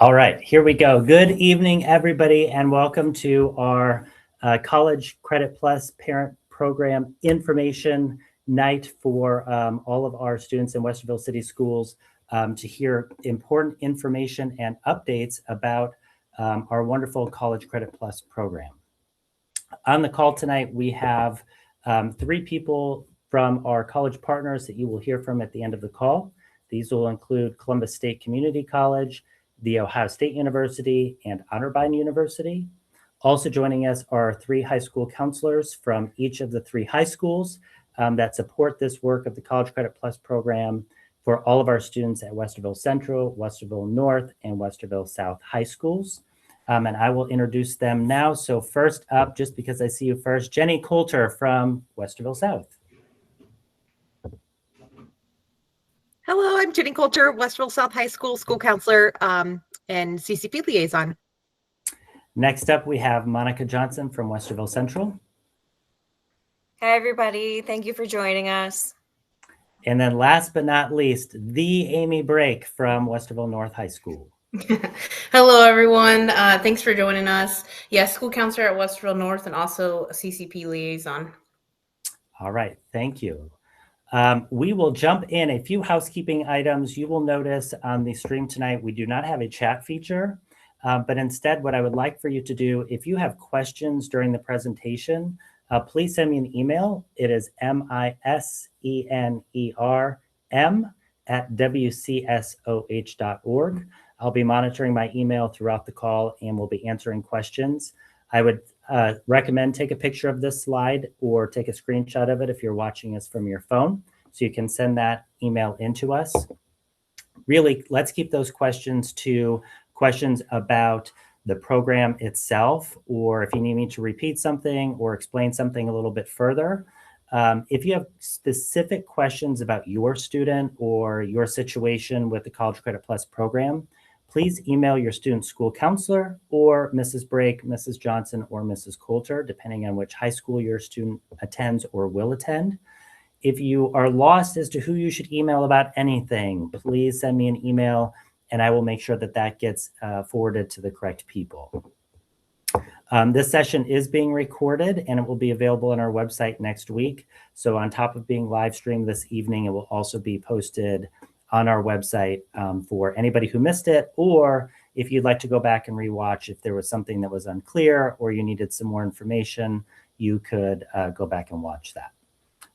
All right, here we go. Good evening, everybody, and welcome to our College Credit Plus Parent Program Information Night for all of our students in Westerville City Schools to hear important information and updates about our wonderful College Credit Plus program. On the call tonight, we have three people from our college partners that you will hear from at the end of the call. These will include Columbus State Community College, The Ohio State University, and Otterbein University. Also joining us are three high school counselors from each of the three high schools that support this work of the College Credit Plus program for all of our students at Westerville Central, Westerville North, and Westerville South high schools. And I will introduce them now. So first up, just because I see you first, Jenny Coulter from Westerville South. Hello, I'm Jenny Coulter, Westerville South High School school counselor and CCP liaison. Next up, we have Monica Johnson from Westerville Central. Hi, everybody. Thank you for joining us. And then last but not least, the Amy Brake from Westerville North High School. Hello, everyone. Thanks for joining us. Yes, school counselor at Westerville North and also a CCP liaison. All right, thank you. We will jump in a few housekeeping items. You will notice on the stream tonight, we do not have a chat feature, but instead what I would like for you to do, if you have questions during the presentation, please send me an email. It is misenerm@wcsoh.org. I'll be monitoring my email throughout the call and we'll be answering questions. I would recommend take a picture of this slide or take a screenshot of it if you're watching us from your phone, so you can send that email into us. Really, let's keep those questions to questions about the program itself, or if you need me to repeat something or explain something a little bit further. If you have specific questions about your student or your situation with the College Credit Plus program, please email your student school counselor or Mrs. Brake, Mrs. Johnson, or Mrs. Coulter, depending on which high school your student attends or will attend. If you are lost as to who you should email about anything, please send me an email and I will make sure that that gets forwarded to the correct people. This session is being recorded and it will be available on our website next week. So on top of being live streamed this evening, it will also be posted on our website for anybody who missed it, or if you'd like to go back and rewatch if there was something that was unclear or you needed some more information, you could go back and watch that.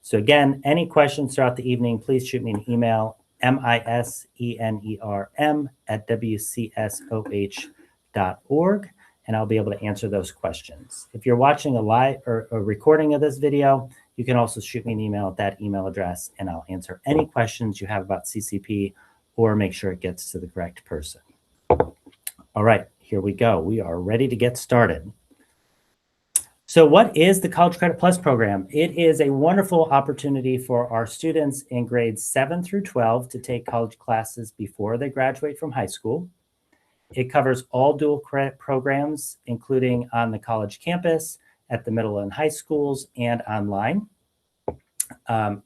So again, any questions throughout the evening, please shoot me an email, misenerm@wcsoh.org, and I'll be able to answer those questions. If you're watching a live or a recording of this video, you can also shoot me an email at that email address and I'll answer any questions you have about CCP or make sure it gets to the correct person. All right, here we go. We are ready to get started. So what is the College Credit Plus program? It is a wonderful opportunity for our students in grades 7 through 12 to take college classes before they graduate from high school. It covers all dual credit programs, including on the college campus, at the middle and high schools, and online,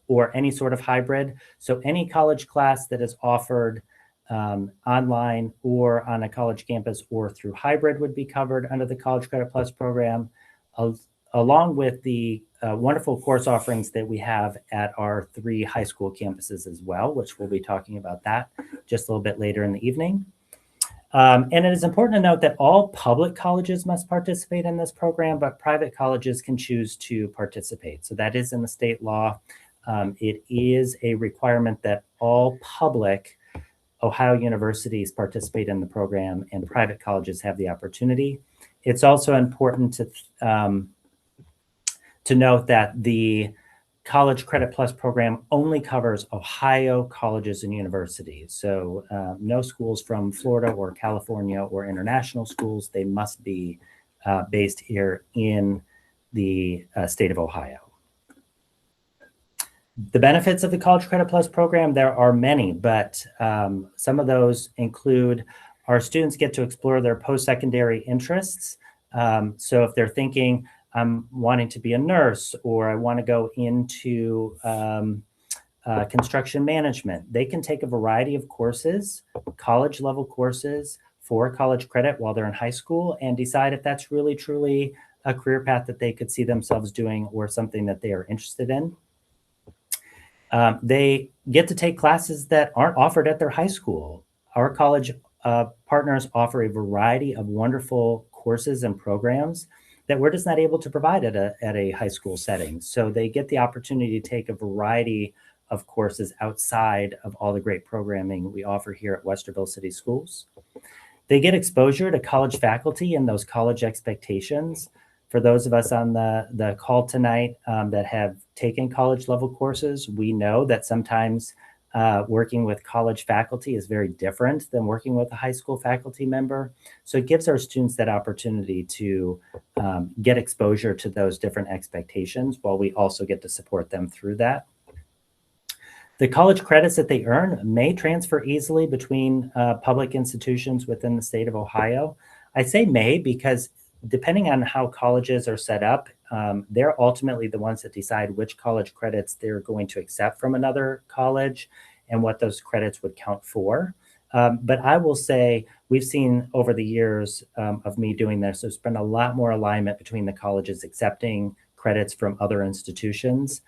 or any sort of hybrid. So any college class that is offered online or on a college campus or through hybrid would be covered under the College Credit Plus program, along with the wonderful course offerings that we have at our three high school campuses as well, which we'll be talking about that just a little bit later in the evening. And it is important to note that all public colleges must participate in this program, but private colleges can choose to participate. So that is in the state law. It is a requirement that all public Ohio universities participate in the program and private colleges have the opportunity. It's also important to note that the College Credit Plus program only covers Ohio colleges and universities. So no schools from Florida or California or international schools. They must be based here in the state of Ohio. The benefits of the College Credit Plus program, there are many, but some of those include our students get to explore their post-secondary interests. So if they're thinking, I'm wanting to be a nurse or I want to go into construction management, they can take a variety of courses, college level courses for college credit while they're in high school and decide if that's really, truly a career path that they could see themselves doing or something that they are interested in. They get to take classes that aren't offered at their high school. Our college partners offer a variety of wonderful courses and programs that we're just not able to provide at a high school setting. So they get the opportunity to take a variety of courses outside of all the great programming we offer here at Westerville City Schools. They get exposure to college faculty and those college expectations. For those of us on the call tonight that have taken college level courses, we know that sometimes working with college faculty is very different than working with a high school faculty member. So it gives our students that opportunity to get exposure to those different expectations while we also get to support them through that. The college credits that they earn may transfer easily between public institutions within the state of Ohio. I say may because depending on how colleges are set up, they're ultimately the ones that decide which college credits they're going to accept from another college and what those credits would count for. But I will say we've seen over the years of me doing this, there's been a lot more alignment between the colleges accepting credits from other institutions.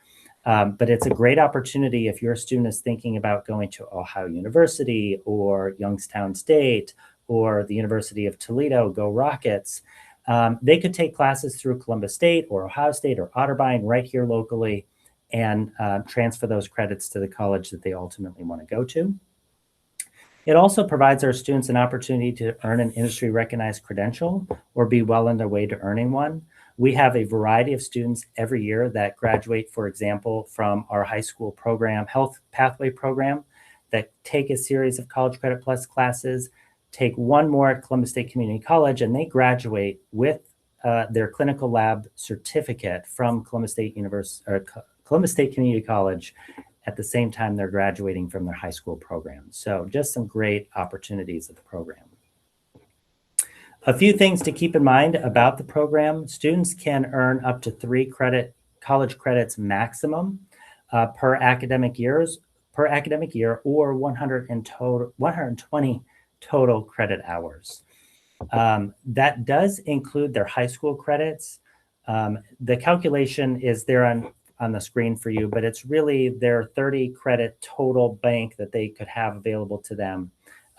But it's a great opportunity if your student is thinking about going to Ohio University or Youngstown State or the University of Toledo, go Rockets. They could take classes through Columbus State or Ohio State or Otterbein right here locally and transfer those credits to the college that they ultimately want to go to. It also provides our students an opportunity to earn an industry recognized credential or be well on their way to earning one. We have a variety of students every year that graduate, for example, from our high school program, Health Pathway program, that take a series of College Credit Plus classes, take one more at Columbus State Community College, and they graduate with their clinical lab certificate from Columbus State Community College at the same time they're graduating from their high school program. So just some great opportunities of the program. A few things to keep in mind about the program. Students can earn up to 3 college credits maximum per academic year or 120 total credit hours. That does include their high school credits. The calculation is there on the screen for you, but it's really their 30 credit total bank that they could have available to them.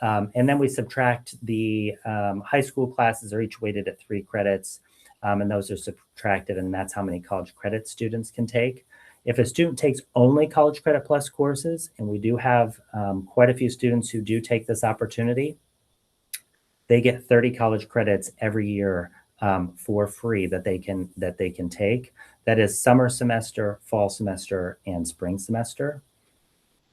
And then we subtract the high school classes are each weighted at 3 credits, and those are subtracted, and that's how many college credit students can take. If a student takes only College Credit Plus courses, and we do have quite a few students who do take this opportunity, they get 30 college credits every year for free that they can take. That is summer semester, fall semester, and spring semester.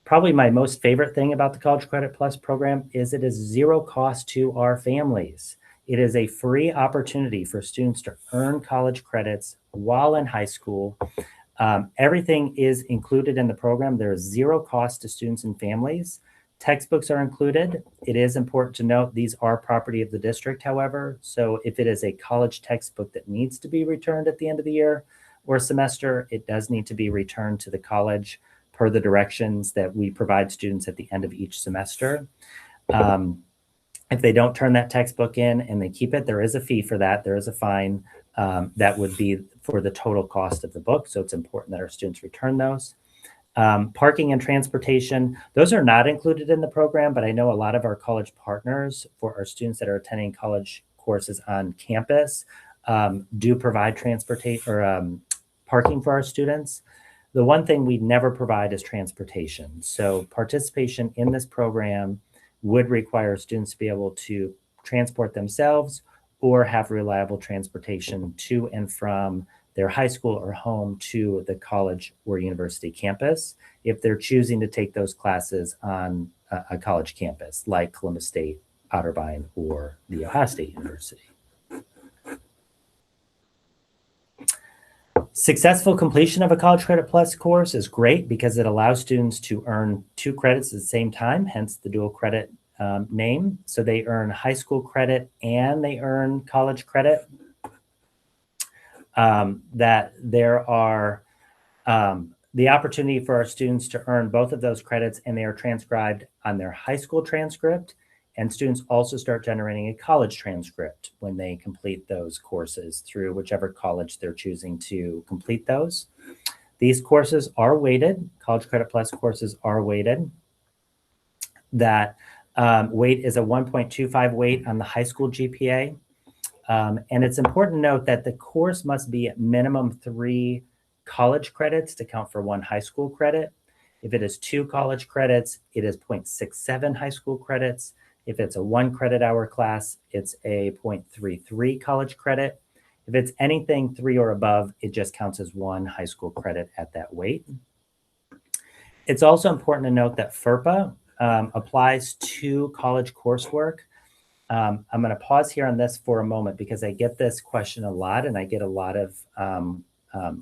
Probably my most favorite thing about the College Credit Plus program is it is zero cost to our families. It is a free opportunity for students to earn college credits while in high school. Everything is included in the program. There is zero cost to students and families. Textbooks are included. It is important to note these are property of the district, however. So if it is a college textbook that needs to be returned at the end of the year or semester, it does need to be returned to the college per the directions that we provide students at the end of each semester. If they don't turn that textbook in and they keep it, there is a fee for that. There is a fine that would be for the total cost of the book. So it's important that our students return those. Parking and transportation, those are not included in the program, but I know a lot of our college partners for our students that are attending college courses on campus do provide transportation or parking for our students. The one thing we never provide is transportation. So participation in this program would require students to be able to transport themselves or have reliable transportation to and from their high school or home to the college or university campus if they're choosing to take those classes on a college campus like Columbus State, Otterbein, or the Ohio State University. Successful completion of a College Credit Plus course is great because it allows students to earn 2 credits at the same time, hence the dual credit name. So they earn high school credit and they earn college credit. That there are the opportunity for our students to earn both of those credits, and they are transcribed on their high school transcript, And students also start generating a college transcript when they complete those courses through whichever college they're choosing to complete those. These courses are weighted. College Credit Plus courses are weighted. That weight is a 1.25 weight on the high school GPA. And it's important to note that the course must be at minimum 3 college credits to count for 1 high school credit. If it is 2 college credits, it is 0.67 high school credits. If it's a 1 credit hour class, it's a 0.33 college credit. If it's anything 3 or above, it just counts as 1 high school credit at that weight. It's also important to note that FERPA applies to college coursework. I'm going to pause here on this for a moment because I get this question a lot, and I get a lot of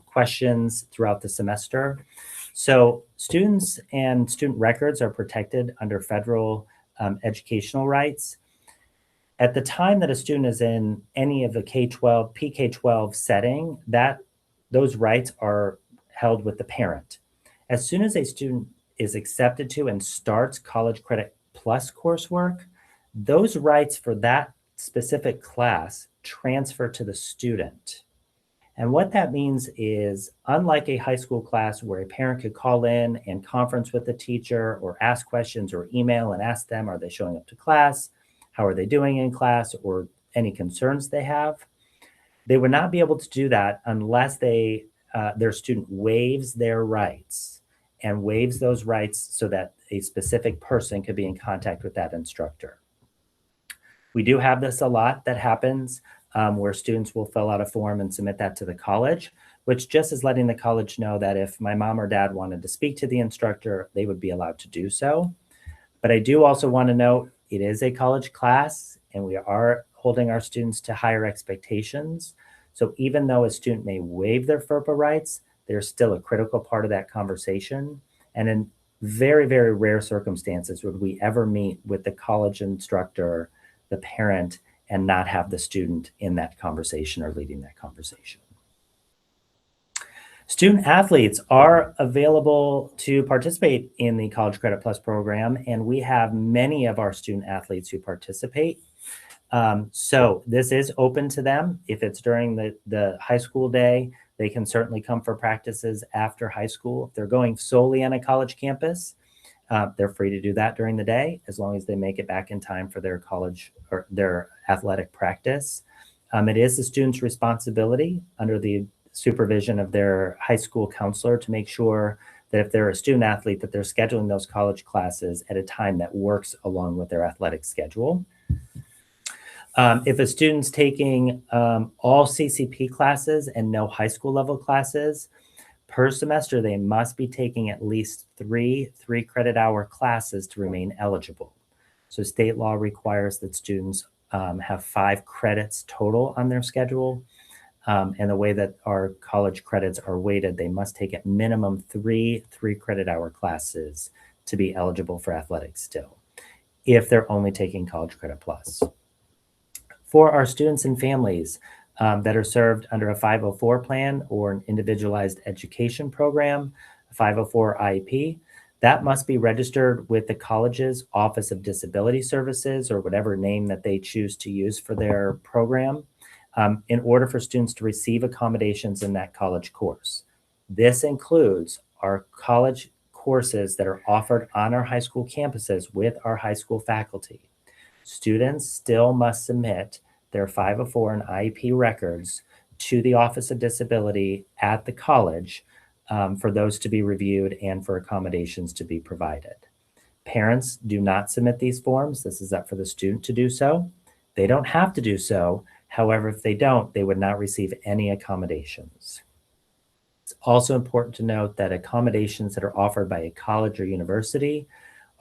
questions throughout the semester. So students and student records are protected under federal educational rights. At the time that a student is in any of the K-12, PK-12 setting, those rights are held with the parent. As soon as a student is accepted to and starts College Credit Plus coursework, those rights for that specific class transfer to the student. And what that means is, unlike a high school class where a parent could call in and conference with the teacher or ask questions or email and ask them, are they showing up to class? How are they doing in class? Or any concerns they have? They would not be able to do that unless their student waives their rights and waives those rights so that a specific person could be in contact with that instructor. We do have this a lot that happens where students will fill out a form and submit that to the college, which just is letting the college know that if my mom or dad wanted to speak to the instructor, they would be allowed to do so. But I do also want to note it is a college class and we are holding our students to higher expectations. So even though a student may waive their FERPA rights, they're still a critical part of that conversation. And in very, very rare circumstances would we ever meet with the college instructor, the parent, and not have the student in that conversation or leading that conversation. Student athletes are available to participate in the College Credit Plus program, and we have many of our student athletes who participate. So this is open to them. If it's during the high school day, they can certainly come for practices after high school. If they're going solely on a college campus, they're free to do that during the day as long as they make it back in time for their college or their athletic practice. It is the student's responsibility under the supervision of their high school counselor to make sure that if they're a student athlete, that they're scheduling those college classes at a time that works along with their athletic schedule. If a student's taking all CCP classes and no high school level classes, per semester, they must be taking at least 3 credit hour classes to remain eligible. So state law requires that students have 5 credits total on their schedule. And the way that our college credits are weighted, they must take at minimum 3 credit hour classes to be eligible for athletics still, if they're only taking College Credit Plus. For our students and families that are served under a 504 plan or an individualized education program, a 504 IEP, that must be registered with the college's Office of Disability Services or whatever name that they choose to use for their program in order for students to receive accommodations in that college course. This includes our college courses that are offered on our high school campuses with our high school faculty. Students still must submit their 504 and IEP records to the Office of Disability at the college for those to be reviewed and for accommodations to be provided. Parents do not submit these forms. This is up for the student to do so. They don't have to do so. However, if they don't, they would not receive any accommodations. It's also important to note that accommodations that are offered by a college or university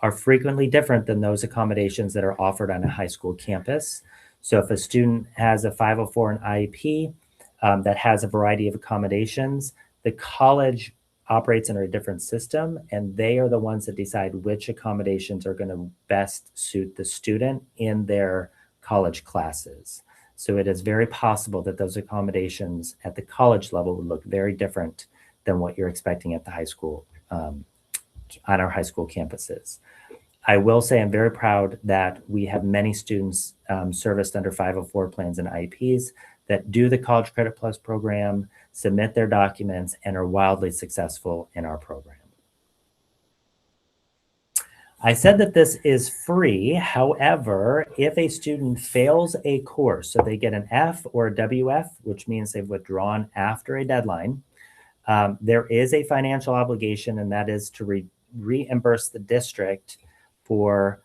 are frequently different than those accommodations that are offered on a high school campus. So if a student has a 504 and IEP that has a variety of accommodations, the college operates under a different system, and they are the ones that decide which accommodations are going to best suit the student in their college classes. So it is very possible that those accommodations at the college level would look very different than what you're expecting at the high school, on our high school campuses. I will say I'm very proud that we have many students serviced under 504 plans and IEPs that do the College Credit Plus program, submit their documents, and are wildly successful in our program. I said that this is free. However, if a student fails a course, so they get an F or a WF, which means they've withdrawn after a deadline, there is a financial obligation, and that is to reimburse the district for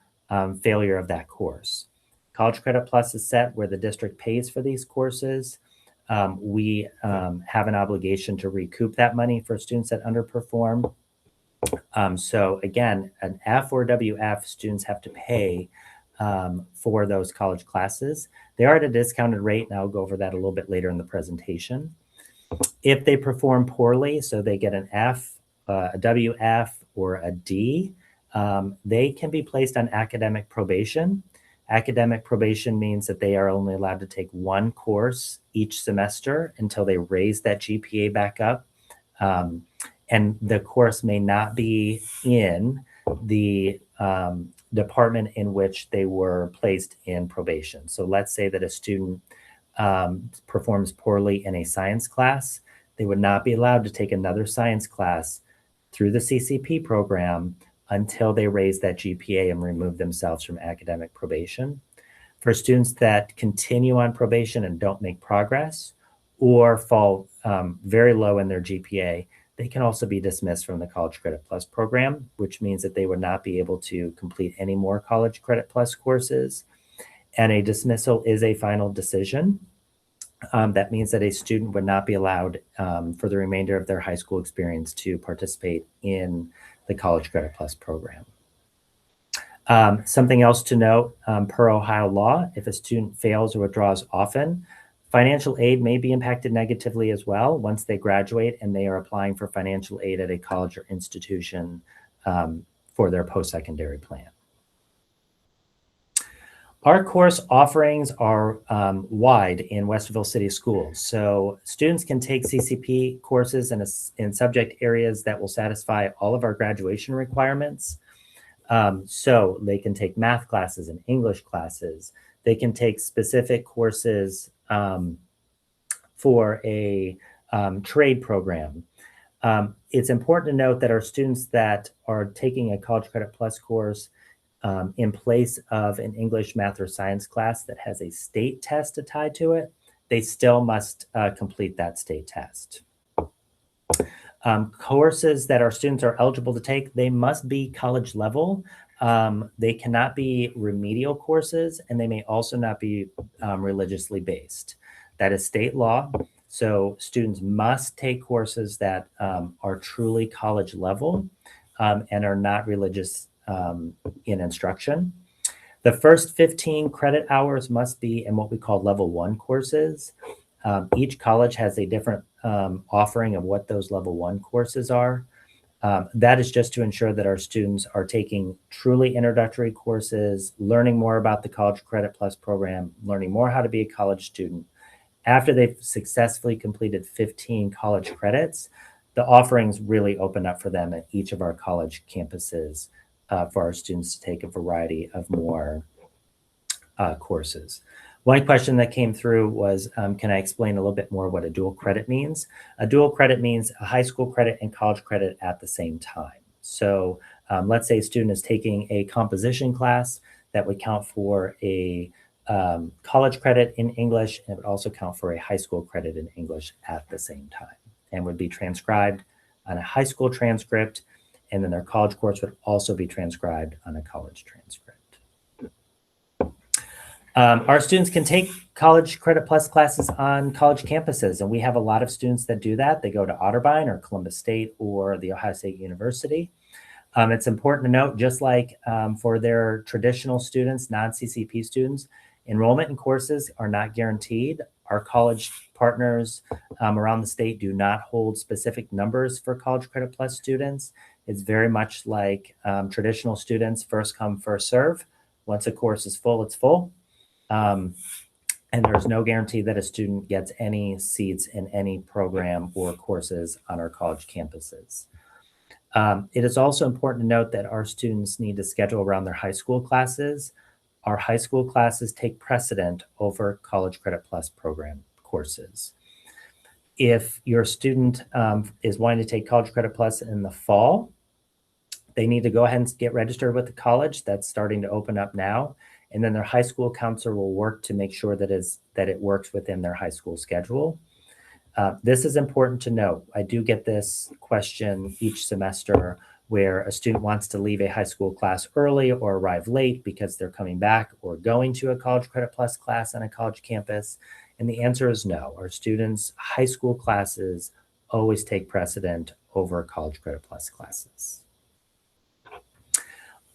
failure of that course. College Credit Plus is set where the district pays for these courses. We have an obligation to recoup that money for students that underperform. So again, an F or WF, students have to pay for those college classes. They are at a discounted rate, and I'll go over that a little bit later in the presentation. If they perform poorly, so they get an F, a WF, or a D, they can be placed on academic probation. Academic probation means that they are only allowed to take one course each semester until they raise that GPA back up. And the course may not be in the department in which they were placed in probation. So let's say that a student performs poorly in a science class. They would not be allowed to take another science class through the CCP program until they raise that GPA and remove themselves from academic probation. For students that continue on probation and don't make progress or fall very low in their GPA, they can also be dismissed from the College Credit Plus program, which means that they would not be able to complete any more College Credit Plus courses. And a dismissal is a final decision. That means that a student would not be allowed for the remainder of their high school experience to participate in the College Credit Plus program. Something else to note, per Ohio law, if a student fails or withdraws often, financial aid may be impacted negatively as well once they graduate and they are applying for financial aid at a college or institution for their post-secondary plan. Our course offerings are wide in Westerville City Schools. So students can take CCP courses in subject areas that will satisfy all of our graduation requirements. So they can take math classes and English classes. They can take specific courses for a trade program. It's important to note that our students that are taking a College Credit Plus course in place of an English, math, or science class that has a state test tied to it, they still must complete that state test. Courses that our students are eligible to take, they must be college level. They cannot be remedial courses, and they may also not be religiously based. That is state law. So students must take courses that are truly college level and are not religious in instruction. The first 15 credit hours must be in what we call level 1 courses. Each college has a different offering of what those level 1 courses are. That is just to ensure that our students are taking truly introductory courses, learning more about the College Credit Plus program, learning more how to be a college student. After they've successfully completed 15 college credits, the offerings really open up for them at each of our college campuses for our students to take a variety of more courses. One question that came through was, can I explain a little bit more what a dual credit means? A dual credit means a high school credit and college credit at the same time. So let's say a student is taking a composition class that would count for a college credit in English, and it would also count for a high school credit in English at the same time, and would be transcribed on a high school transcript, and then their college course would also be transcribed on a college transcript. Our students can take College Credit Plus classes on college campuses, and we have a lot of students that do that. They go to Otterbein or Columbus State or the Ohio State University. It's important to note, just like for their traditional students, non-CCP students, enrollment in courses are not guaranteed. Our college partners around the state do not hold specific numbers for College Credit Plus students. It's very much like traditional students, first come, first serve. Once a course is full, it's full. And there's no guarantee that a student gets any seats in any program or courses on our college campuses. It is also important to note that our students need to schedule around their high school classes. Our high school classes take precedent over College Credit Plus program courses. If your student is wanting to take College Credit Plus in the fall, they need to go ahead and get registered with the college. That's starting to open up now. And then their high school counselor will work to make sure that it works within their high school schedule. This is important to note. I do get this question each semester where a student wants to leave a high school class early or arrive late because they're coming back or going to a College Credit Plus class on a college campus. And the answer is no. Our students' high school classes always take precedent over College Credit Plus classes.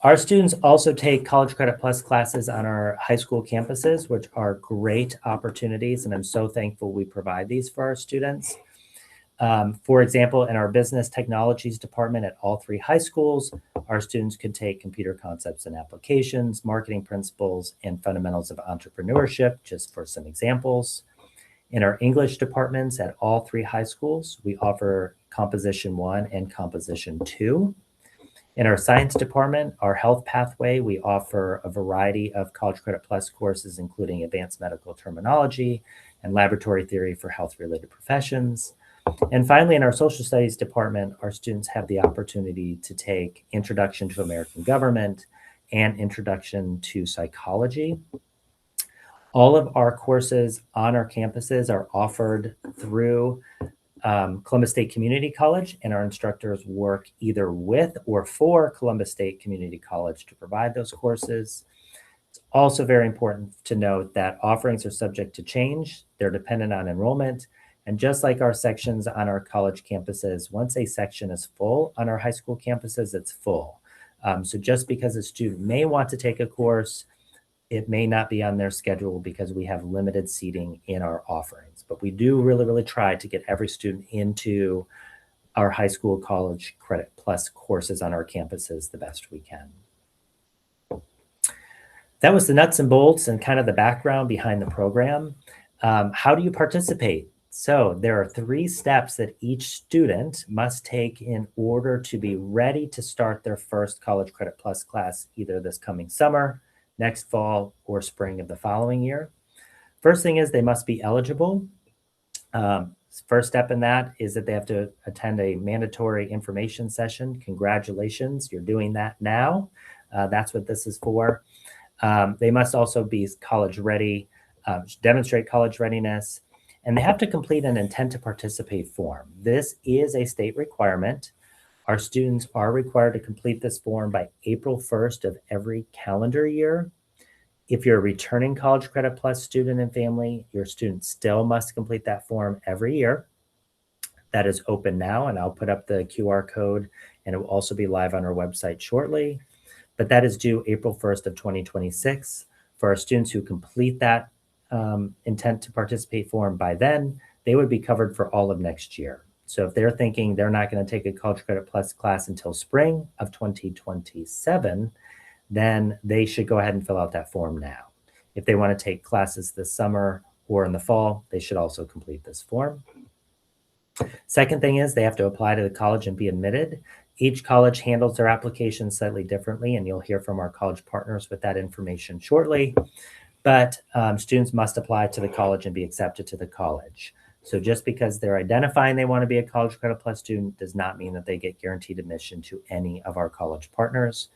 Our students also take College Credit Plus classes on our high school campuses, which are great opportunities, and I'm so thankful we provide these for our students. For example, in our business technologies department at all 3 high schools, our students could take computer concepts and applications, marketing principles, and fundamentals of entrepreneurship, just for some examples. In our English departments at all 3 high schools, we offer Composition 1 and Composition 2. In our science department, our health pathway, we offer a variety of College Credit Plus courses, including advanced medical terminology and laboratory theory for health-related professions. And finally, in our social studies department, our students have the opportunity to take Introduction to American Government and Introduction to Psychology. All of our courses on our campuses are offered through Columbus State Community College, and our instructors work either with or for Columbus State Community College to provide those courses. It's also very important to note that offerings are subject to change. They're dependent on enrollment. And just like our sections on our college campuses, once a section is full on our high school campuses, it's full. So just because a student may want to take a course, it may not be on their schedule because we have limited seating in our offerings. But we do really try to get every student into our high school College Credit Plus courses on our campuses the best we can. That was the nuts and bolts and kind of the background behind the program. How do you participate? So there are 3 steps that each student must take in order to be ready to start their first College Credit Plus class, either this coming summer, next fall, or spring of the following year. First thing is they must be eligible. First step in that is that they have to attend a mandatory information session. Congratulations, you're doing that now. That's what this is for. They must also be college ready, demonstrate college readiness, and they have to complete an intent to participate form. This is a state requirement. Our students are required to complete this form by April 1st of every calendar year. If you're a returning College Credit Plus student and family, your student still must complete that form every year. That is open now, and I'll put up the QR code, and it will also be live on our website shortly. But that is due April 1st of 2026. For our students who complete that intent to participate form by then, they would be covered for all of next year. So if they're thinking they're not going to take a College Credit Plus class until spring of 2027, then they should go ahead and fill out that form now. If they want to take classes this summer or in the fall, they should also complete this form. Second thing is they have to apply to the college and be admitted. Each college handles their application slightly differently, and you'll hear from our college partners with that information shortly. But students must apply to the college and be accepted to the college. So just because they're identifying they want to be a College Credit Plus student does not mean that they get guaranteed admission to any of our college partners.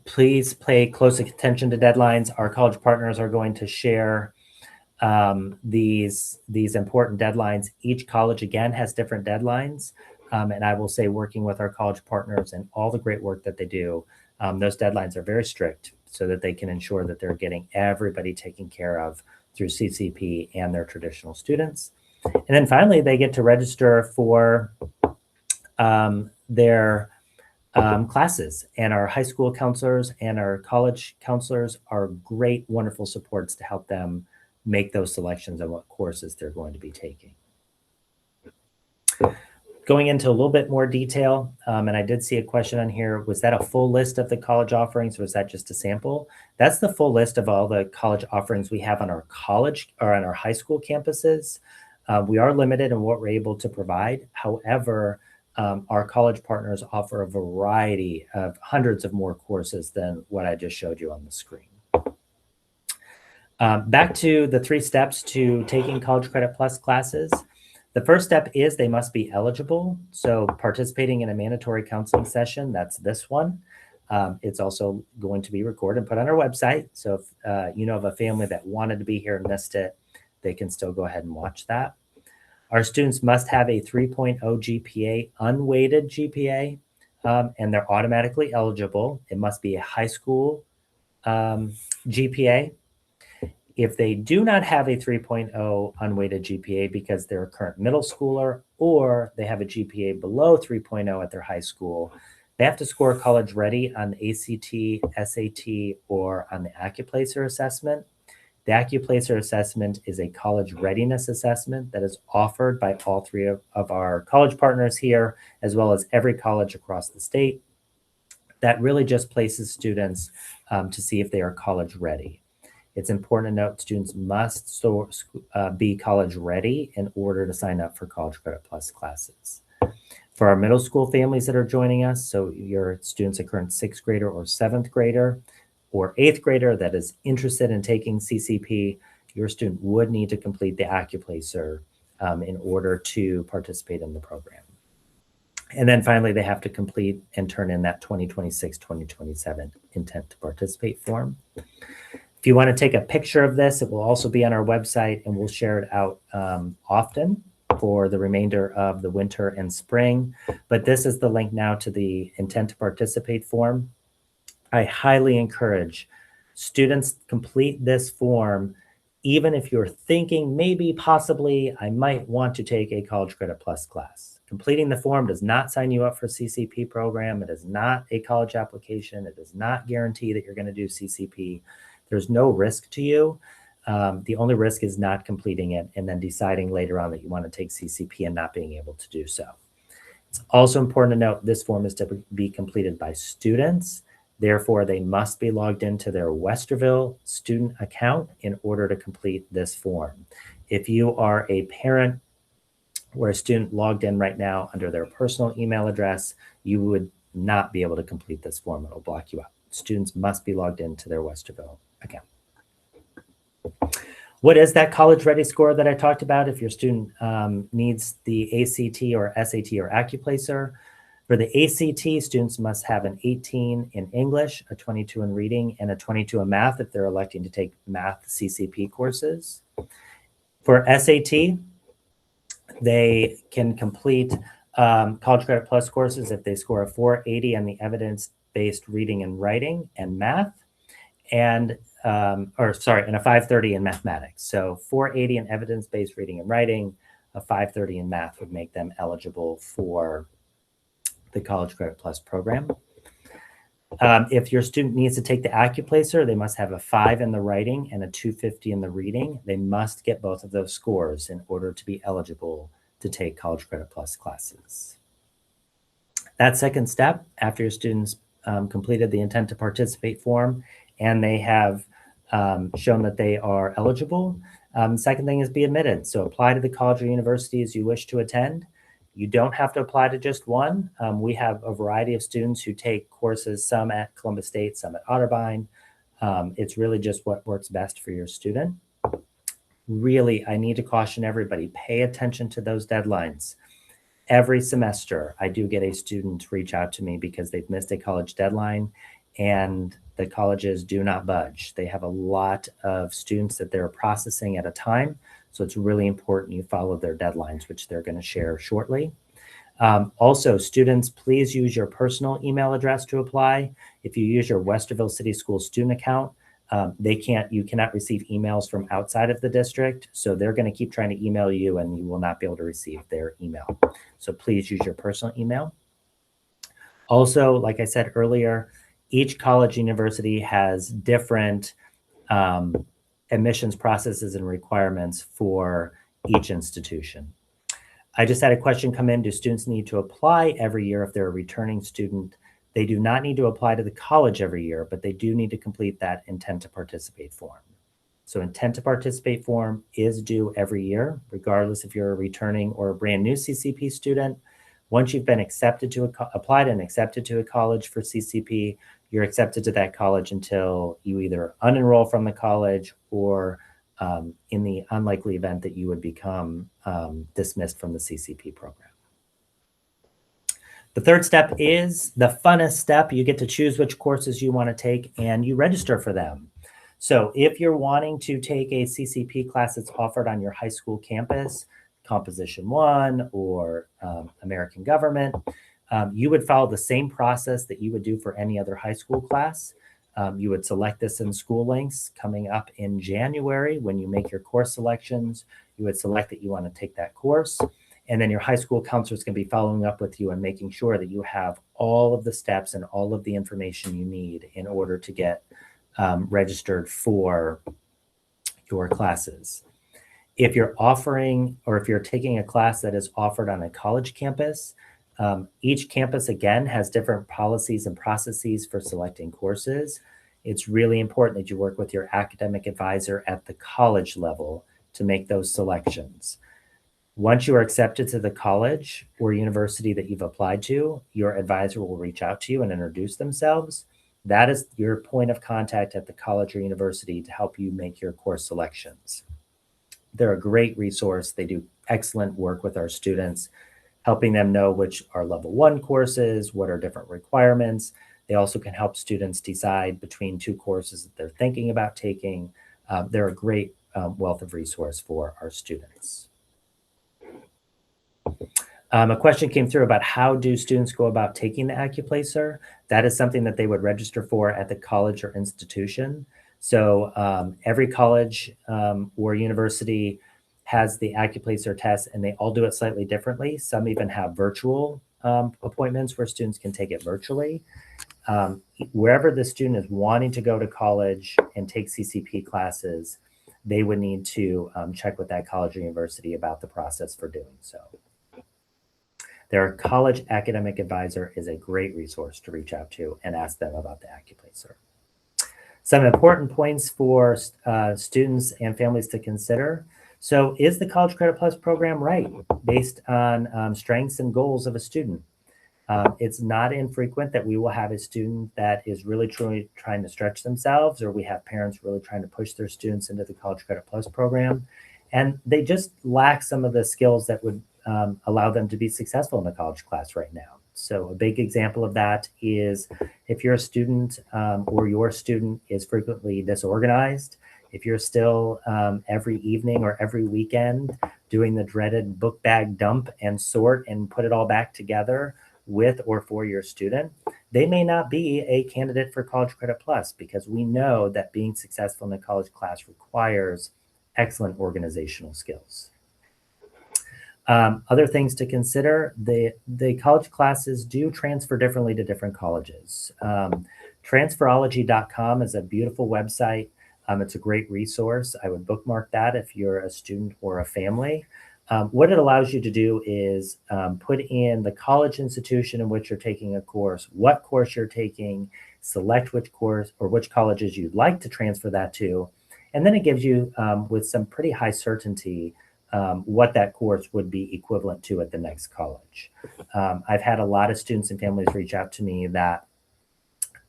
Please pay close attention to deadlines. Our college partners are going to share these important deadlines. Each college, again, has different deadlines. And I will say, working with our college partners and all the great work that they do, those deadlines are very strict so that they can ensure that they're getting everybody taken care of through CCP and their traditional students. And then finally, they get to register for their classes. And our high school counselors and our college counselors are great, wonderful supports to help them make those selections on what courses they're going to be taking. Going into a little bit more detail, and I did see a question on here, was that a full list of the college offerings or was that just a sample? That's the full list of all the college offerings we have on our college or on our high school campuses. We are limited in what we're able to provide. However, our college partners offer a variety of hundreds of more courses than what I just showed you on the screen. Back to the 3 steps to taking College Credit Plus classes. The first step is they must be eligible. So participating in a mandatory counseling session, that's this one. It's also going to be recorded and put on our website. So if you know of a family that wanted to be here and missed it, they can still go ahead and watch that. Our students must have a 3.0 GPA, unweighted GPA, and they're automatically eligible. It must be a high school GPA. If they do not have a 3.0 unweighted GPA because they're a current middle schooler or they have a GPA below 3.0 at their high school, they have to score college ready on the ACT, SAT, or on the AccuPlacer assessment. The AccuPlacer assessment is a college readiness assessment that is offered by all 3 of our college partners here, as well as every college across the state. That really just places students to see if they are college ready. It's important to note students must be college ready in order to sign up for College Credit Plus classes. For our middle school families that are joining us, so your students, a current 6th grader or 7th grader or 8th grader that is interested in taking CCP, your student would need to complete the AccuPlacer in order to participate in the program. And then finally, they have to complete and turn in that 2026-2027 intent to participate form. If you want to take a picture of this, it will also be on our website, and we'll share it out often for the remainder of the winter and spring. But this is the link now to the intent to participate form. I highly encourage students complete this form, even if you're thinking maybe possibly I might want to take a College Credit Plus class. Completing the form does not sign you up for a CCP program. It is not a college application. It does not guarantee that you're going to do CCP. There's no risk to you. The only risk is not completing it and then deciding later on that you want to take CCP and not being able to do so. It's also important to note this form is to be completed by students. Therefore, they must be logged into their Westerville student account in order to complete this form. If you are a parent or a student logged in right now under their personal email address, you would not be able to complete this form. It'll block you out. Students must be logged into their Westerville account. What is that college ready score that I talked about if your student needs the ACT or SAT or AccuPlacer? For the ACT, students must have an 18 in English, a 22 in reading, and a 22 in math if they're electing to take math CCP courses. For SAT, they can complete College Credit Plus courses if they score a 480 on the evidence-based reading and writing and math, and and a 530 in mathematics. So 480 in evidence-based reading and writing, a 530 in math would make them eligible for the College Credit Plus program. If your student needs to take the AccuPlacer, they must have a 5 in the writing and a 250 in the reading. They must get both of those scores in order to be eligible to take College Credit Plus classes. That second step, after your students completed the intent to participate form and they have shown that they are eligible, second thing is be admitted. So apply to the college or universities you wish to attend. You don't have to apply to just one. We have a variety of students who take courses, some at Columbus State, some at Otterbein. It's really just what works best for your student. Really, I need to caution everybody, pay attention to those deadlines. Every semester, I do get a student reach out to me because they've missed a college deadline and the colleges do not budge. They have a lot of students that they're processing at a time. So it's really important you follow their deadlines, which they're going to share shortly. Also, students, please use your personal email address to apply. If you use your Westerville City School student account, you cannot receive emails from outside of the district. So they're going to keep trying to email you and you will not be able to receive their email. So please use your personal email. Also, like I said earlier, each college university has different admissions processes and requirements for each institution. I just had a question come in. Do students need to apply every year if they're a returning student? They do not need to apply to the college every year, but they do need to complete that intent to participate form. So intent to participate form is due every year, regardless if you're a returning or a brand new CCP student. Once you've been accepted to applied and accepted to a college for CCP, you're accepted to that college until you either unenroll from the college or in the unlikely event that you would become dismissed from the CCP program. The third step is the funnest step. You get to choose which courses you want to take and you register for them. So if you're wanting to take a CCP class that's offered on your high school campus, Composition 1 or American Government, you would follow the same process that you would do for any other high school class. You would select this in School Links coming up in January. When you make your course selections, you would select that you want to take that course. And then your high school counselor is going to be following up with you and making sure that you have all of the steps and all of the information you need in order to get registered for your classes. If you're offering or if you're taking a class that is offered on a college campus, each campus, again, has different policies and processes for selecting courses. It's really important that you work with your academic advisor at the college level to make those selections. Once you are accepted to the college or university that you've applied to, your advisor will reach out to you and introduce themselves. That is your point of contact at the college or university to help you make your course selections. They're a great resource. They do excellent work with our students, helping them know which are level 1 courses, what are different requirements. They also can help students decide between 2 courses that they're thinking about taking. They're a great wealth of resource for our students. A question came through about how do students go about taking the AccuPlacer. That is something that they would register for at the college or institution. So every college or university has the AccuPlacer test, and they all do it slightly differently. Some even have virtual appointments where students can take it virtually. Wherever the student is wanting to go to college and take CCP classes, they would need to check with that college or university about the process for doing so. Their college academic advisor is a great resource to reach out to and ask them about the AccuPlacer. Some important points for students and families to consider. So is the College Credit Plus program right based on strengths and goals of a student? It's not infrequent that we will have a student that is really truly trying to stretch themselves, or we have parents really trying to push their students into the College Credit Plus program, and they just lack some of the skills that would allow them to be successful in the college class right now. So a big example of that is if you're a student or your student is frequently disorganized, if you're still every evening or every weekend doing the dreaded book bag dump and sort and put it all back together with or for your student, they may not be a candidate for College Credit Plus, because we know that being successful in the college class requires excellent organizational skills. Other things to consider, the college classes do transfer differently to different colleges. Transferology.com is a beautiful website. It's a great resource. I would bookmark that if you're a student or a family. What it allows you to do is put in the college institution in which you're taking a course, what course you're taking, select which course or which colleges you'd like to transfer that to, and then it gives you, with some pretty high certainty, what that course would be equivalent to at the next college. I've had a lot of students and families reach out to me that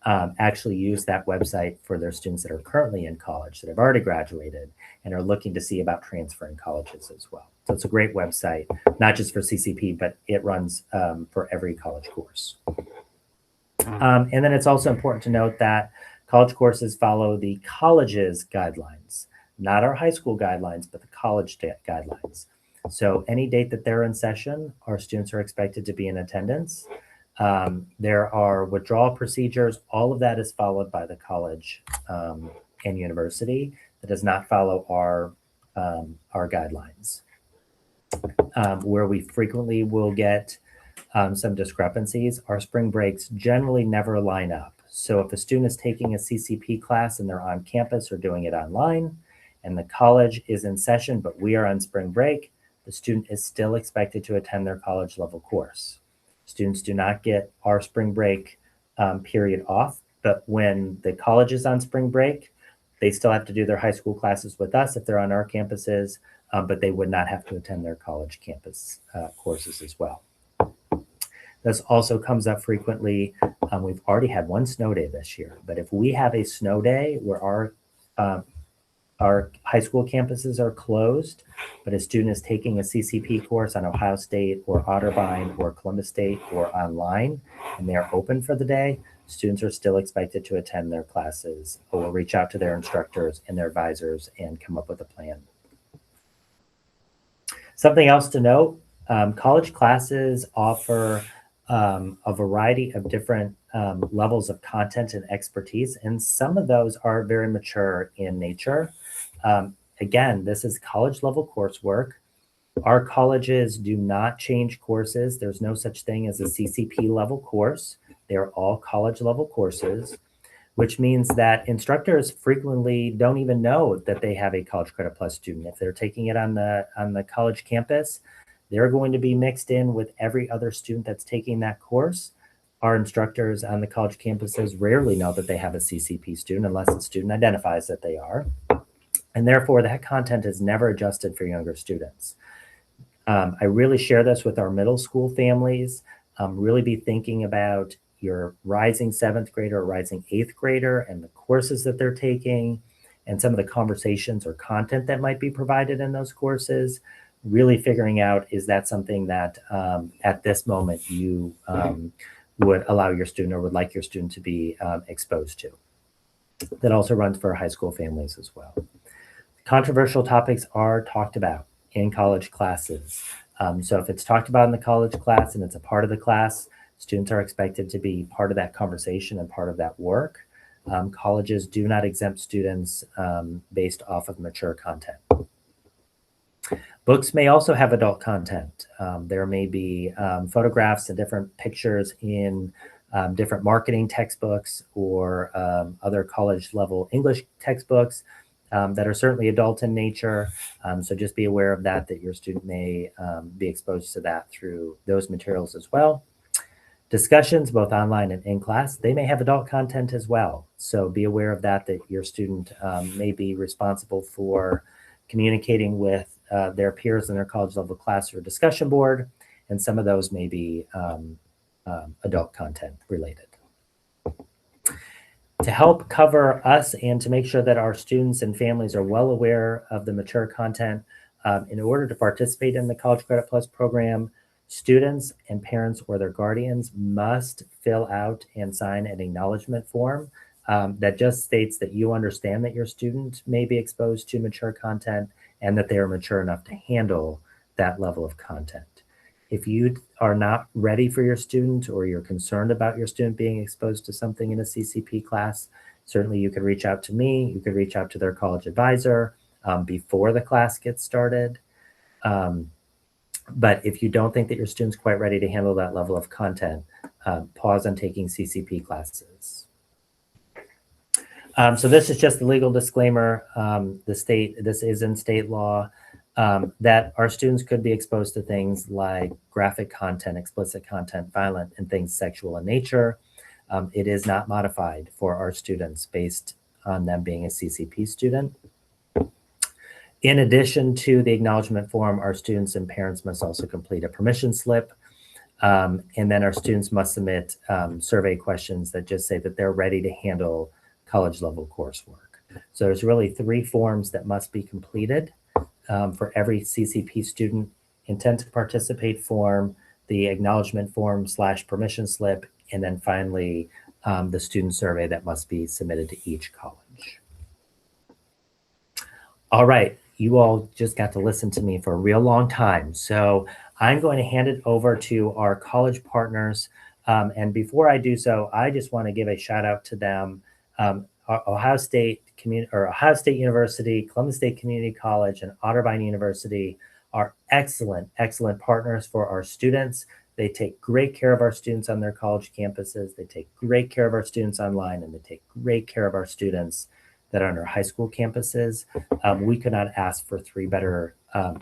actually use that website for their students that are currently in college, that have already graduated and are looking to see about transferring colleges as well. So it's a great website, not just for CCP, but it runs for every college course. And then it's also important to note that college courses follow the college's guidelines, not our high school guidelines, but the college guidelines. So any date that they're in session, our students are expected to be in attendance. There are withdrawal procedures. All of that is followed by the college and university. That does not follow our guidelines. Where we frequently will get some discrepancies, our spring breaks generally never line up. So if a student is taking a CCP class and they're on campus or doing it online, and the college is in session, but we are on spring break, the student is still expected to attend their college level course. Students do not get our spring break period off, but when the college is on spring break, They still have to do their high school classes with us if they're on our campuses, but they would not have to attend their college campus courses as well. This also comes up frequently. We've already had one snow day this year, but if we have a snow day where our high school campuses are closed, but a student is taking a CCP course on Ohio State or Otterbein or Columbus State or online, and they are open for the day, students are still expected to attend their classes or reach out to their instructors and their advisors and come up with a plan. Something else to note, college classes offer a variety of different levels of content and expertise, and some of those are very mature in nature. Again, this is college level coursework. Our colleges do not change courses. There's no such thing as a CCP level course. They're all college level courses, which means that instructors frequently don't even know that they have a College Credit Plus student. If they're taking it on the college campus, they're going to be mixed in with every other student that's taking that course. Our instructors on the college campuses rarely know that they have a CCP student unless the student identifies that they are. And therefore, that content is never adjusted for younger students. I really share this with our middle school families. Really be thinking about your rising 7th grader or rising 8th grader and the courses that they're taking and some of the conversations or content that might be provided in those courses. Really figuring out, is that something that at this moment you would allow your student or would like your student to be exposed to. That also runs for high school families as well. Controversial topics are talked about in college classes. So if it's talked about in the college class and it's a part of the class, students are expected to be part of that conversation and part of that work. Colleges do not exempt students based off of mature content. Books may also have adult content. There may be photographs and different pictures in different marketing textbooks or other college level English textbooks that are certainly adult in nature. So just be aware of that your student may be exposed to that through those materials as well. Discussions, both online and in class, they may have adult content as well. So be aware of that your student may be responsible for communicating with their peers in their college level class or discussion board, and some of those may be adult content related. To help cover us and to make sure that our students and families are well aware of the mature content, in order to participate in the College Credit Plus program, students and parents or their guardians must fill out and sign an acknowledgement form that just states that you understand that your student may be exposed to mature content and that they are mature enough to handle that level of content. If you are not ready for your student or you're concerned about your student being exposed to something in a CCP class, certainly you could reach out to me. You could reach out to their college advisor before the class gets started. But if you don't think that your student's quite ready to handle that level of content, pause on taking CCP classes. So this is just the legal disclaimer. This is in state law, that our students could be exposed to things like graphic content, explicit content, violent, and things sexual in nature. It is not modified for our students based on them being a CCP student. In addition to the acknowledgement form, our students and parents must also complete a permission slip. And then our students must submit survey questions that just say that they're ready to handle college level coursework. So there's really 3 forms that must be completed for every CCP student: intent to participate form, the acknowledgement form / permission slip, and then finally the student survey that must be submitted to each college. All right, you all just got to listen to me for a real long time. So I'm going to hand it over to our college partners. And before I do so, I just want to give a shout out to them. Ohio State University, Columbus State Community College, and Otterbein University are excellent partners for our students. They take great care of our students on their college campuses. They take great care of our students online, and they take great care of our students that are on our high school campuses. We could not ask for 3 better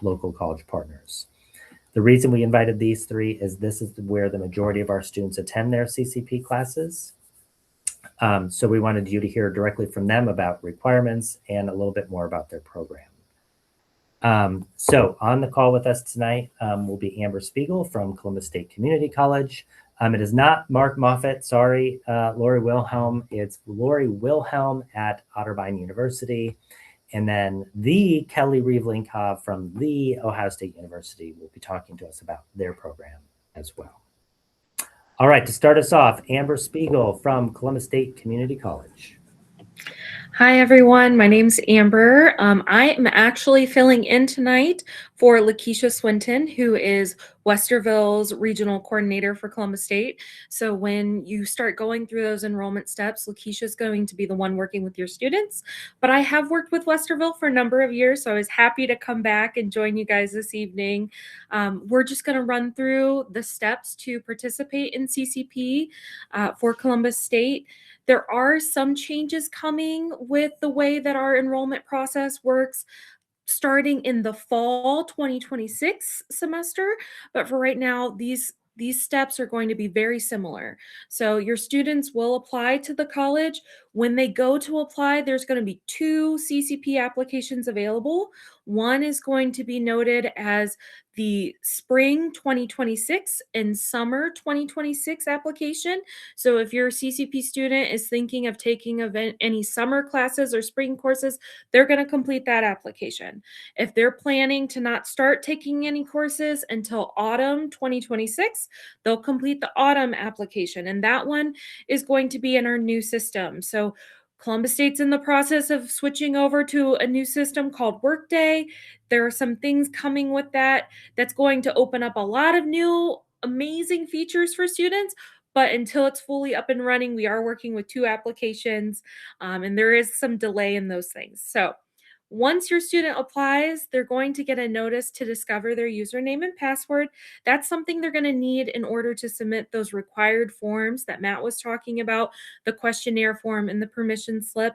local college partners. The reason we invited these 3 is this is where the majority of our students attend their CCP classes. So we wanted you to hear directly from them about requirements and a little bit more about their program. So on the call with us tonight will be Amber Spiegel from Columbus State Community College. It is not Mark Moffett, sorry, Lori Wilhelm. It's Lori Wilhelm at Otterbein University. And then the Kelly Reeve-Linkhoff from the Ohio State University will be talking to us about their program as well. All right, to start us off, Amber Spiegel from Columbus State Community College. Hi, everyone. My name's Amber. I am actually filling in tonight for Lakeisha Swinton, who is Westerville's regional coordinator for Columbus State. So when you start going through those enrollment steps, Lakeisha is going to be the one working with your students. But I have worked with Westerville for a number of years, so I was happy to come back and join you guys this evening. We're just going to run through the steps to participate in CCP for Columbus State. There are some changes coming with the way that our enrollment process works starting in the fall 2026 semester. But for right now, these steps are going to be very similar. So your students will apply to the college. When they go to apply, there's going to be 2 CCP applications available. One is going to be noted as the spring 2026 and summer 2026 application. So if your CCP student is thinking of taking any summer classes or spring courses, they're going to complete that application. If they're planning to not start taking any courses until autumn 2026, they'll complete the autumn application. And that one is going to be in our new system. So Columbus State's in the process of switching over to a new system called Workday. There are some things coming with that that's going to open up a lot of new amazing features for students. But until it's fully up and running, we are working with 2 applications, and there is some delay in those things. So once your student applies, they're going to get a notice to discover their username and password. That's something they're going to need in order to submit those required forms that Matt was talking about, the questionnaire form and the permission slip.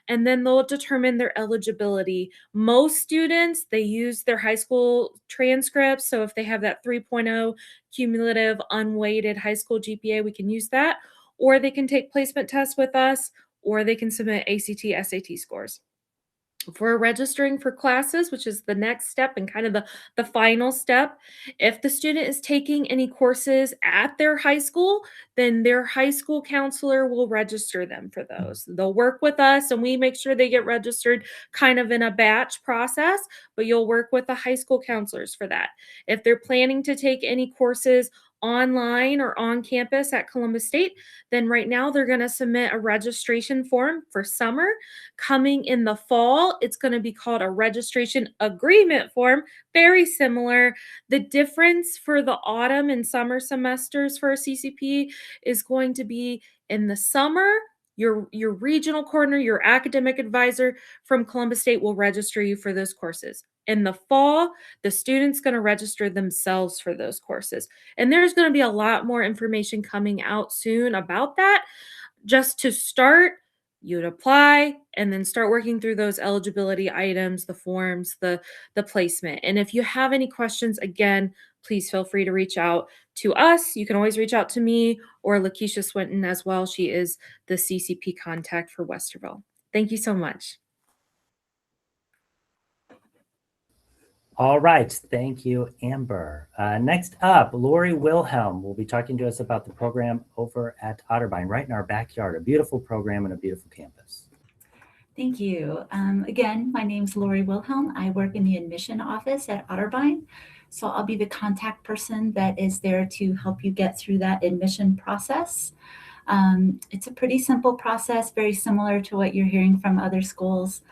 And then they'll determine their eligibility. Most students, they use their high school transcripts. So if they have that 3.0 cumulative unweighted high school GPA, we can use that. Or they can take placement tests with us, or they can submit ACT, SAT scores. If we're registering for classes, which is the next step and kind of the final step, if the student is taking any courses at their high school, then their high school counselor will register them for those. They'll work with us and we make sure they get registered kind of in a batch process, but you'll work with the high school counselors for that. If they're planning to take any courses online or on campus at Columbus State, then right now they're going to submit a registration form for summer. Coming in the fall, it's going to be called a registration agreement form, very similar. The difference for the autumn and summer semesters for a CCP is going to be in the summer, your regional coordinator, your academic advisor from Columbus State will register you for those courses. In the fall, the student's going to register themselves for those courses. And there's going to be a lot more information coming out soon about that. Just to start, you'd apply and then start working through those eligibility items, the forms, the placement. And if you have any questions, again, please feel free to reach out to us. You can always reach out to me or Lakeisha Swinton as well. She is the CCP contact for Westerville. Thank you so much. All right, thank you, Amber. Next up, Lori Wilhelm will be talking to us about the program over at Otterbein, right in our backyard, a beautiful program and a beautiful campus. Thank you. Again, my name's Lori Wilhelm. I work in the admission office at Otterbein. So I'll be the contact person that is there to help you get through that admission process. It's a pretty simple process, very similar to what you're hearing from other schools.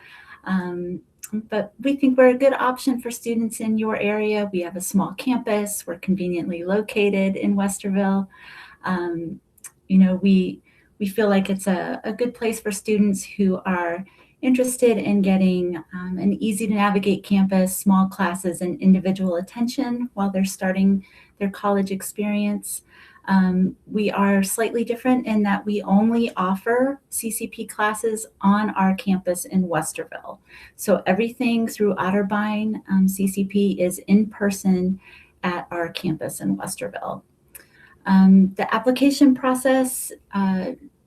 But we think we're a good option for students in your area. We have a small campus. We're conveniently located in Westerville. We feel like it's a good place for students who are interested in getting an easy to navigate campus, small classes, and individual attention while they're starting their college experience. We are slightly different in that we only offer CCP classes on our campus in Westerville. So everything through Otterbein CCP is in person at our campus in Westerville. The application process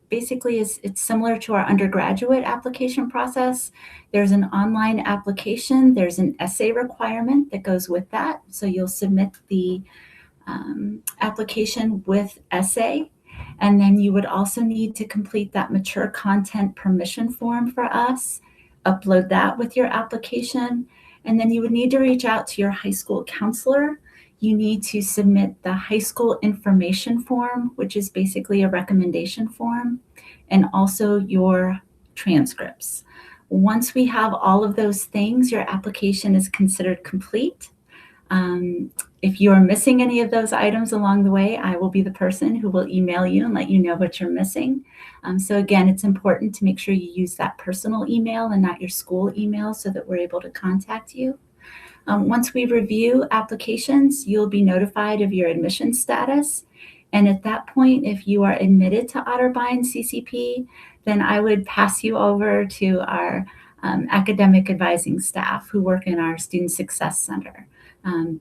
basically it's similar to our undergraduate application process. There's an online application. There's an essay requirement that goes with that. So you'll submit the application with essay. And then you would also need to complete that mature content permission form for us, upload that with your application. And then you would need to reach out to your high school counselor. You need to submit the high school information form, which is basically a recommendation form, and also your transcripts. Once we have all of those things, your application is considered complete. If you are missing any of those items along the way, I will be the person who will email you and let you know what you're missing. So again, it's important to make sure you use that personal email and not your school email so that we're able to contact you. Once we review applications, you'll be notified of your admission status. And at that point, if you are admitted to Otterbein CCP, then I would pass you over to our academic advising staff who work in our Student Success Center.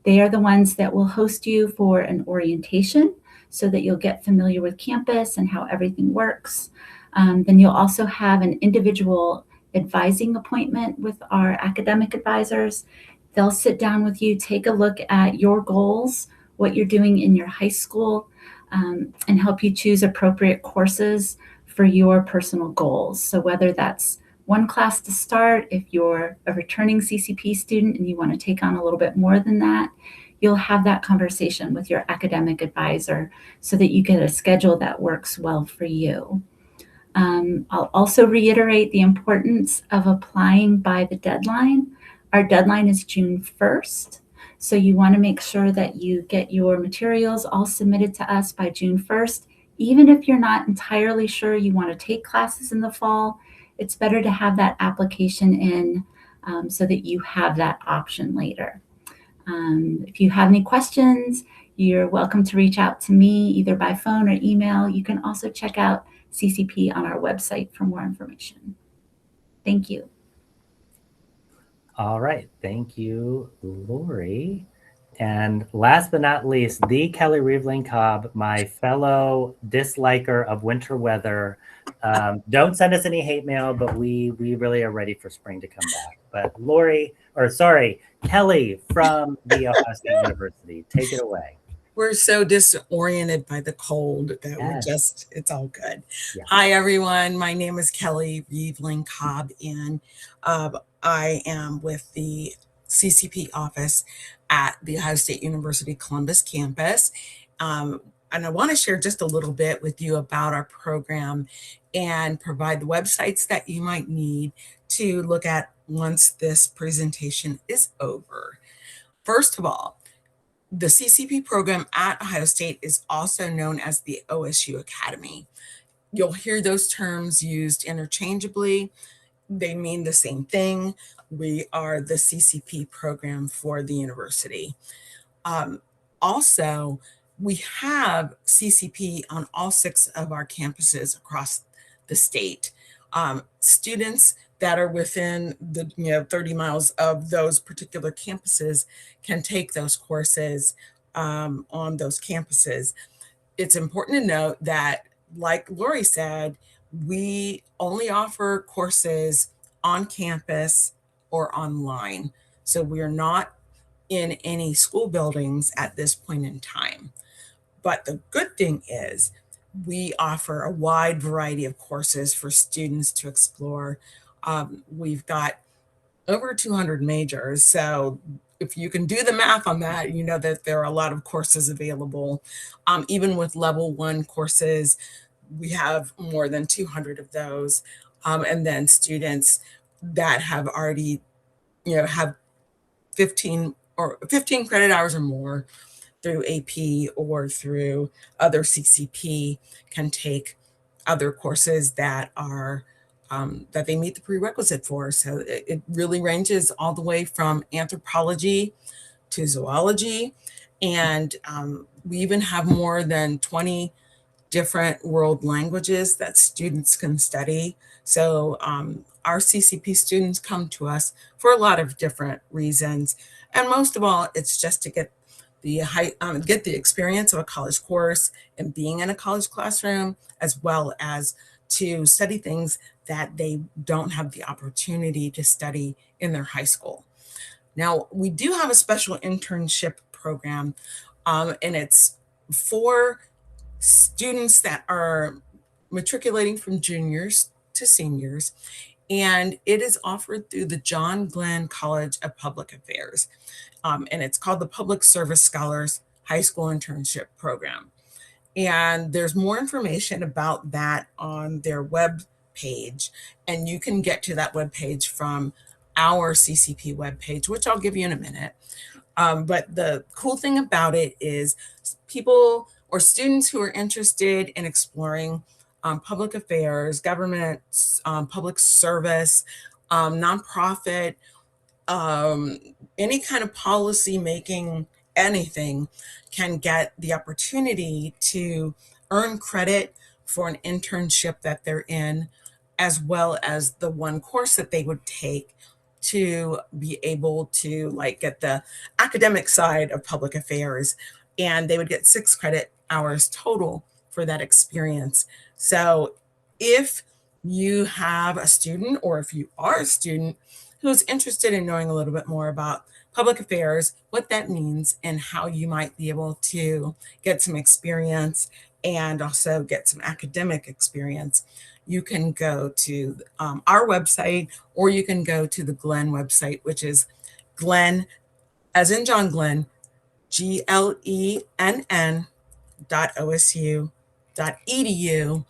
They are the ones that will host you for an orientation so that you'll get familiar with campus and how everything works. Then you'll also have an individual advising appointment with our academic advisors. They'll sit down with you, take a look at your goals, what you're doing in your high school, and help you choose appropriate courses for your personal goals. So whether that's one class to start, if you're a returning CCP student and you want to take on a little bit more than that, you'll have that conversation with your academic advisor so that you get a schedule that works well for you. I'll also reiterate the importance of applying by the deadline. Our deadline is June 1st. So you want to make sure that you get your materials all submitted to us by June 1st. Even if you're not entirely sure you want to take classes in the fall, it's better to have that application in so that you have that option later. If you have any questions, you're welcome to reach out to me either by phone or email. You can also check out CCP on our website for more information. Thank you. All right. Thank you, Lori. And last but not least, the Kelly Reveling Cobb, my fellow disliker of winter weather. Don't send us any hate mail, but we really are ready for spring to come back. But Kelly from The Ohio State University, take it away. We're so disoriented by the cold that Yes. it's all good. Yeah. Hi, everyone. My name is Kelly Reveling Cobb, and I am with the CCP office at the Ohio State University Columbus campus. And I want to share just a little bit with you about our program and provide the websites that you might need to look at once this presentation is over. First of all, the CCP program at Ohio State is also known as the OSU Academy. You'll hear those terms used interchangeably. They mean the same thing. We are the CCP program for the university. Also, we have CCP on all 6 of our campuses across the state. Students that are within the 30 miles of those particular campuses can take those courses on those campuses. It's important to note that, like Lori said, we only offer courses on campus or online. So we're not in any school buildings at this point in time. But the good thing is we offer a wide variety of courses for students to explore. We've got over 200 majors. So if you can do the math on that, you know that there are a lot of courses available. Even with level 1 courses, we have more than 200 of those. And then students that have already, have 15 credit hours or more through AP or through other CCP can take other courses that are that they meet the prerequisite for. So it really ranges all the way from anthropology to zoology. And we even have more than 20 different world languages that students can study. So our CCP students come to us for a lot of different reasons. And most of all, it's just to get the experience of a college course and being in a college classroom, as well as to study things that they don't have the opportunity to study in their high school. Now, we do have a special internship program, and it's for students that are matriculating from juniors to seniors, and it is offered through the John Glenn College of Public Affairs, and it's called the Public Service Scholars High School Internship Program. And there's more information about that on their web page, and you can get to that web page from our CCP web page, which I'll give you in a minute. But the cool thing about it is people or students who are interested in exploring public affairs, government, public service, nonprofit, any kind of policy making, anything, can get the opportunity to earn credit for an internship that they're in, as well as the one course that they would take to be able to like get the academic side of public affairs. And they would get 6 credit hours total for that experience. So if you have a student, or if you are a student who's interested in knowing a little bit more about public affairs, what that means, and how you might be able to get some experience and also get some academic experience, you can go to our website, or you can go to the Glenn website, which is Glenn, as in John Glenn, glenn.osu.edu,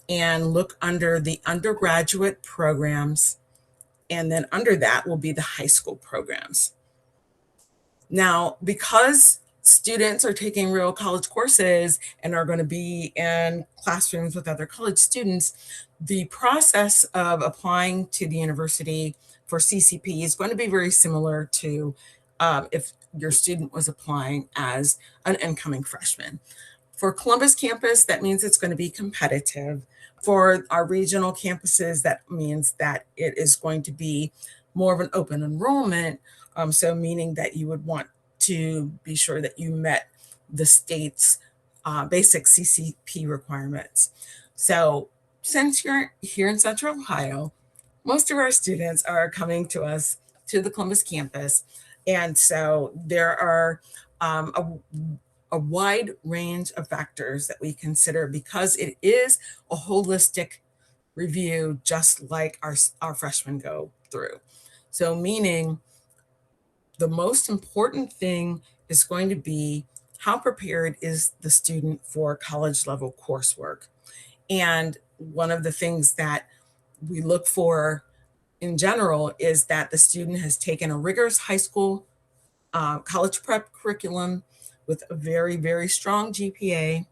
and look under the undergraduate programs. And then under that will be the high school programs. Now, because students are taking real college courses and are going to be in classrooms with other college students, the process of applying to the university for CCP is going to be very similar to if your student was applying as an incoming freshman. For Columbus campus, that means it's going to be competitive. For our regional campuses, that means that it is going to be more of an open enrollment. So meaning that you would want to be sure that you met the state's basic CCP requirements. So since you're here in Central Ohio, most of our students are coming to us to the Columbus campus. And so there are a wide range of factors that we consider, because it is a holistic review, just like our freshmen go through. So meaning the most important thing is going to be how prepared is the student for college level coursework. And one of the things that we look for in general is that the student has taken a rigorous high school college prep curriculum with a very, very strong GPA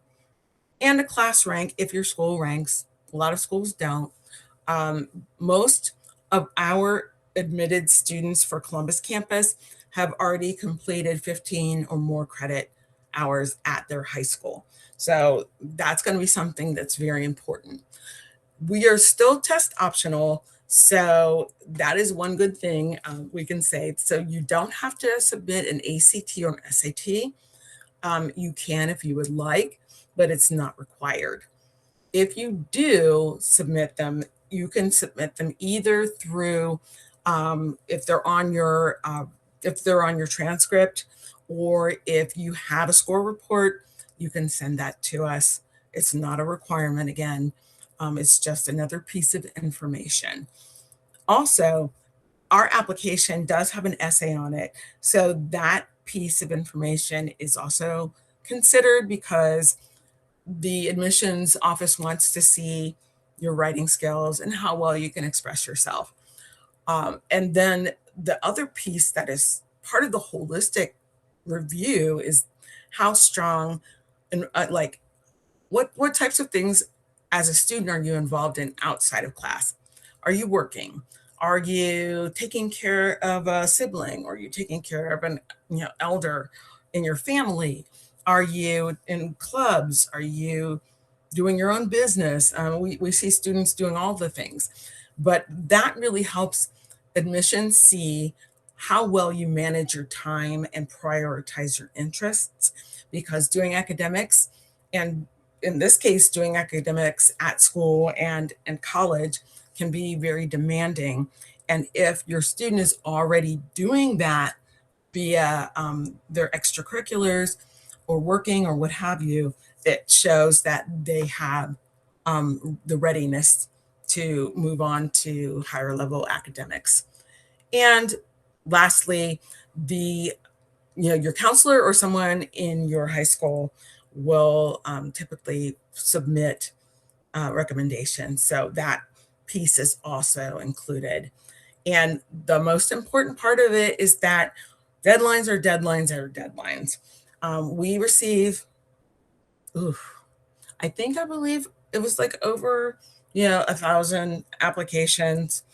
and a class rank if your school ranks. A lot of schools don't. Most of our admitted students for Columbus campus have already completed 15 or more credit hours at their high school. So that's going to be something that's very important. We are still test optional. So that is one good thing we can say. So you don't have to submit an ACT or an SAT. You can if you would like, but it's not required. If you do submit them, you can submit them either through if they're on your transcript, or if you have a score report, you can send that to us. It's not a requirement again. It's just another piece of information. Also, our application does have an essay on it. So that piece of information is also considered, because the admissions office wants to see your writing skills and how well you can express yourself. And then the other piece that is part of the holistic review is how strong and like what types of things as a student are you involved in outside of class? Are you working? Are you taking care of a sibling? Or are you taking care of an elder in your family? Are you in clubs? Are you doing your own business? We see students doing all the things, but that really helps admissions see how well you manage your time and prioritize your interests, because doing academics and in this case, doing academics at school and college can be very demanding. And if your student is already doing that via their extracurriculars or working or what have you, it shows that they have the readiness to move on to higher level academics. And lastly, your counselor or someone in your high school will typically submit recommendations. So that piece is also included. And the most important part of it is that deadlines are deadlines are deadlines. We receive, I believe it was like over, 1,000 applications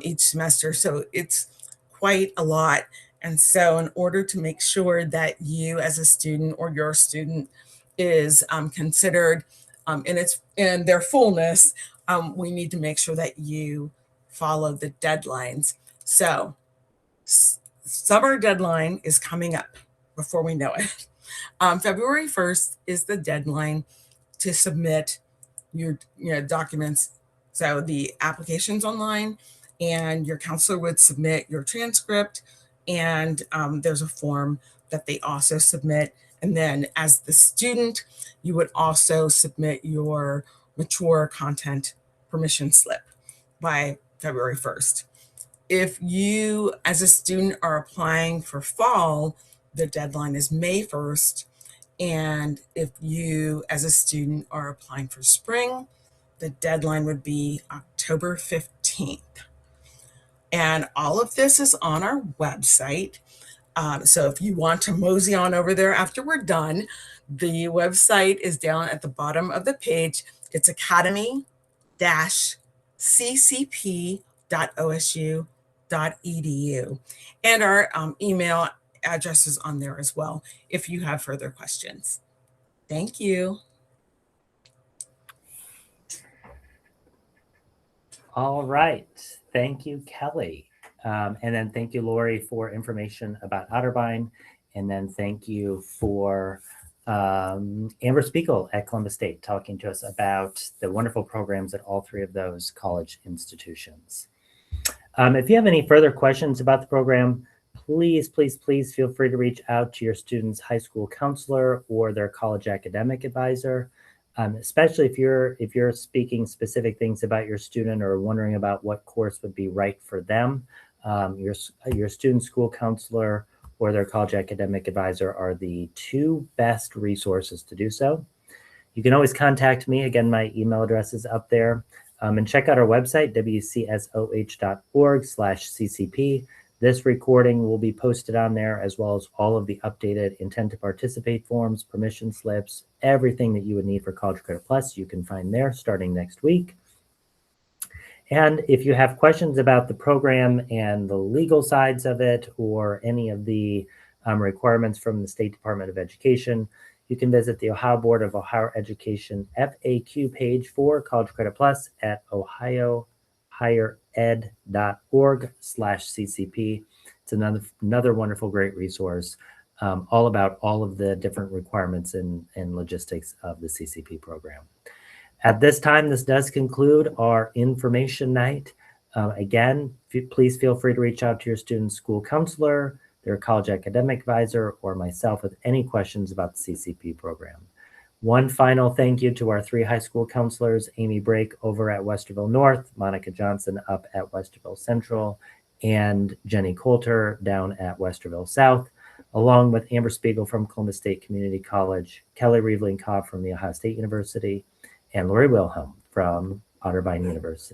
each semester. So it's quite a lot. And so in order to make sure that you as a student or your student is considered in their fullness, we need to make sure that you follow the deadlines. So summer deadline is coming up before we know it. February 1st is the deadline to submit your documents. So the application's online, and your counselor would submit your transcript, and there's a form that they also submit. And then as the student, you would also submit your mature content permission slip by February 1st. If you as a student are applying for fall, the deadline is May 1st. And if you as a student are applying for spring, the deadline would be October 15th. And all of this is on our website. So if you want to mosey on over there after we're done, the website is down at the bottom of the page. It's academy-ccp.osu.edu. And our email address is on there as well if you have further questions. Thank you. All right. Thank you, Kelly. And then thank you, Lori, for information about Otterbein. And then thank you for Amber Spiegel at Columbus State talking to us about the wonderful programs at all three of those college institutions. If you have any further questions about the program, please feel free to reach out to your student's high school counselor or their college academic advisor. Especially if you're speaking specific things about your student or wondering about what course would be right for them, your student school counselor or their college academic advisor are the two best resources to do so. You can always contact me. Again, my email address is up there. And check out our website, wcsoh.org/ccp. This recording will be posted on there, as well as all of the updated intent to participate forms, permission slips, everything that you would need for College Credit Plus, you can find there starting next week. And if you have questions about the program and the legal sides of it, or any of the requirements from the State Department of Education, you can visit the Ohio Board of Ohio Education FAQ page for College Credit Plus at ohiohighered.org/CCP. It's another wonderful, great resource all about all of the different requirements and logistics of the CCP program. At this time, this does conclude our information night. Again, please feel free to reach out to your student's school counselor, their college academic advisor, or myself with any questions about the CCP program. One final thank you to our three high school counselors, Amy Brake over at Westerville North, Monica Johnson up at Westerville Central, and Jenny Coulter down at Westerville South, along with Amber Spiegel from Columbus State Community College, Kelly Reveling-Cobb from The Ohio State University, and Lori Wilhelm from Otterbein University.